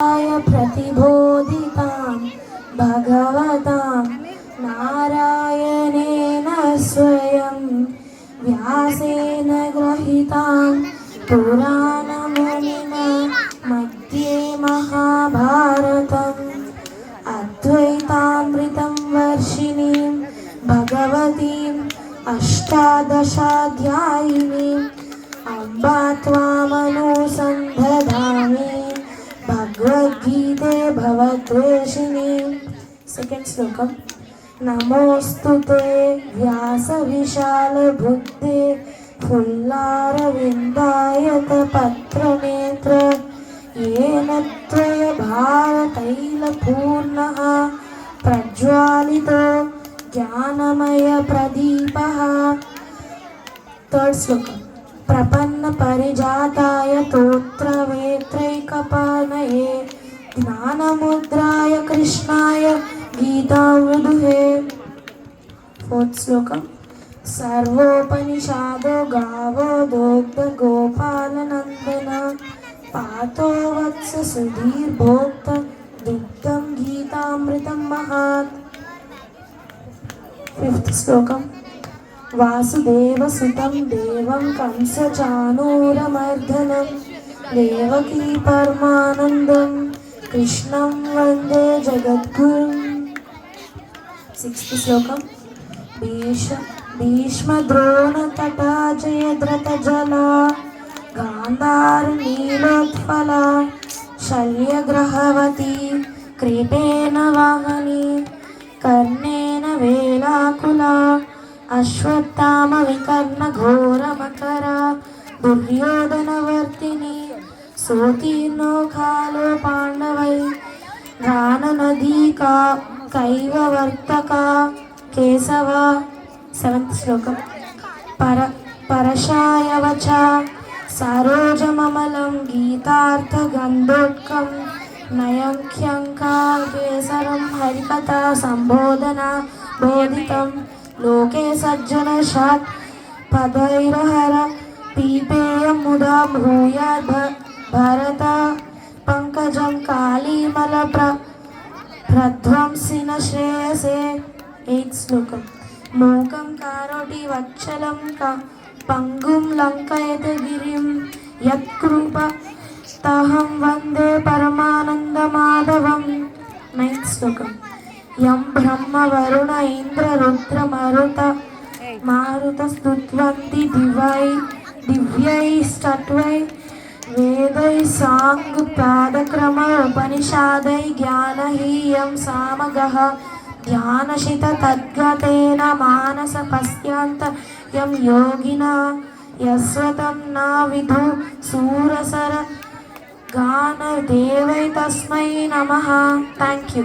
प्रतिबोधितां भगवतां नारायणेन स्वयं व्यासेन ग्रहीतां पुराणमुनिना मध्ये महाभारतम् अद्वैतामृतं वर्षिणीं भगवतीम् अष्टादशाध्यायिनीम् अम्बा त्वामनुसन्धदामि भगवद्गीते भवद्वेषिणी। सेकेंड श्लोकम। नमोस्तु ते व्यासविशालबुद्धे फुल्लारविन्दायत पत्रनेत्र येन त्वयभारतैलपूर्णः प्रज्वालितो ज्ञानमयप्रदीपः। थर्ड श्लोकम। प्रपन्न परिजाताय तोत्रवेत्रैकपाणये ज्ञानमुद्राय कृष्णाय गीतामृदुहे। फोर्थ श्लोकम। सर्वोपनिषदो गावो दोग्धगोपालनन्दन पातो वत्स सुधीर्भोक्त दुग्धं गीतामृतं महात्। फिफ्थ श्लोकम। वासुदेवसुतं देवं कंसचाणूरमर्दनं देवकी परमानन्दं कृष्णं वन्दे जगद्गुरुम्। सिक्स्थ श्लोकम। भीष्मद्रोणतटा जयद्रथजला गान्धारनीलोत्पला शल्यग्रहवती क्रीटेन वाहनी कर्णेन वेलाकुला अश्वत्थामविकर्ण घोरमकरा दुर्योधनवर्तिनी सोतीर्णो कालो पाण्डवै घ्राणनदी कैववर्तका केशव। सेवेंथ श्लोकम। परशायवचा सरोजममलं गीतार्थगन्धोत्कं नयङ्ख्यङ्का केसरं हरिकथा सम्बोधना बोधितं लोके सज्जनशात् पदैरहर पीपेयं मुदा भूयाद् भरत पंकजं कालीमल प्रध्वंसिन श्रेयसे। एट श्लोकम। मूकं करोति वत्सलं पंगुं लंकयते गिरिं यत्कृपतहं वन्दे परमानन्दमाधवम्। नाइन्थ श्लोकम। यं ब्रह्म वरुण इंद्र रुद्र मारुतस्तुवन्ति दिव्यैस्तत्त्वैः वेदैः साङ्गपादक्रम उपनिषदै ज्ञानहीयं सामगः ध्यानशित तद्गतेन मानस पश्यन्त यं योगिना यस्वतं न विदु सूरसर गानदेवै तस्मै नमः। Thank you.